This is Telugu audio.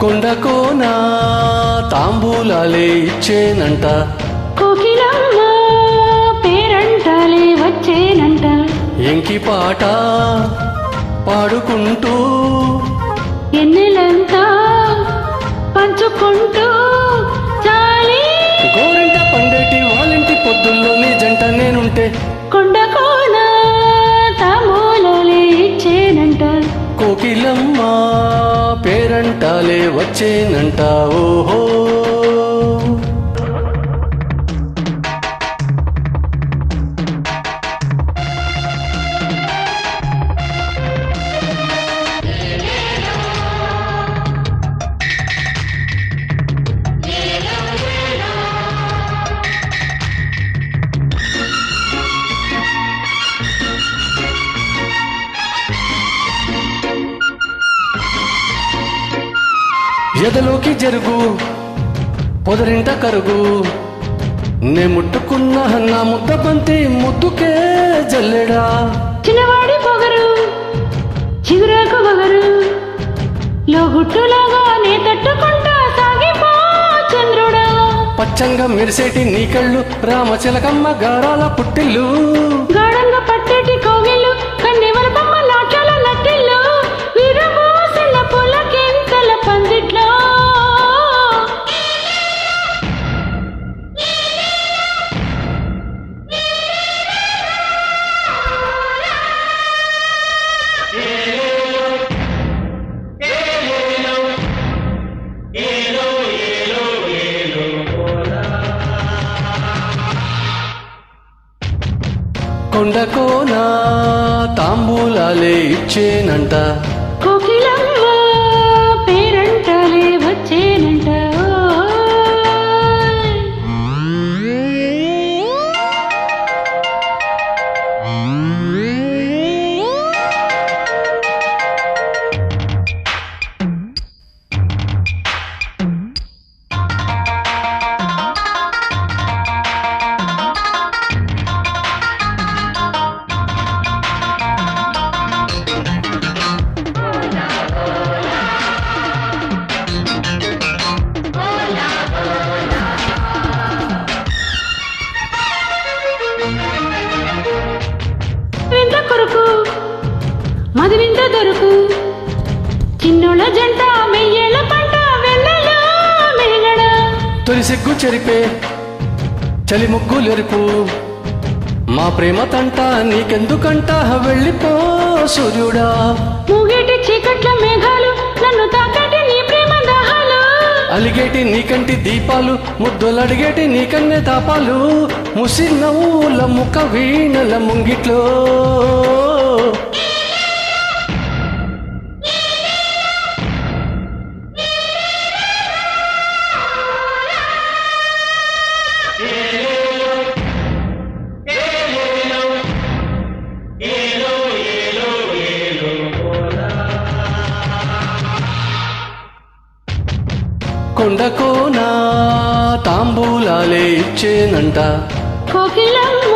కొండకోన తాంబూలాలే ఇచ్చేనంట, కోకిలమ్మ పేరంటాలే వచ్చేనంట. ఎంకి పాట పాడుకుంటూ ఎన్నెలంతా పంచుకుంటూ చాలి గోరింట పండేటి వాళ్ళింటి పొద్దుల్లోని జంట నేనుంటే, కొండకోన తాంబూలాలే ఇచ్చేనంట. కోకిలమ్మ పేరంటాలే వచ్చేనంట. ఓహో ఎదలోకి జరుగు పొదరింట కరుగు, నే ముట్టుకున్న నా ముద్ద బంతి ముద్దుకే జల్లెడా. చిన్నవాడి పొగరు చిగురాకు పొగరు లోగుట్టులాగా నే తట్టుకుంటా సాగిపో చంద్రుడా. పచ్చంగా మెరిసేటి నీ కళ్ళు రామచిలకమ్మ గారాల పుట్టిల్లు, గాఢంగా పట్టేటి కోగిళ్ళు కన్నెవర బొమ్మ నాట్యాల నట్టిల్లు విరమోసిన పులకెంతల పందిట్లో. కొండకోన తాంబూలాలే ఇచ్చేనంట, కోకిలమ్మ పేరంటాలే వచ్చేనంట. వింత కొరకు మది వింత దొరుకు చిన్నోళ్ళ జంట మెయ్యేళ్ళ పంట వెన్నెల మేగడ. తొలి సిగ్గు చెరిపే చలి ముగ్గులెరుపు, మా ప్రేమ తంట నీకెందుకంట వెళ్ళిపో సూర్యుడా. మూగేటి చీకట్ల మేఘాలు నన్ను తాకటి నీ ప్రేమ దాహాలు, అలిగేటి నీకంటి దీపాలు ముద్దులడిగేటి నీకన్నే తాపాలు, ముసి నవ్వుల ముఖ వీణల ముంగిట్లో. కొండకోన తాంబూలాలే ఇచ్చేనంట, కోకిలమ్మ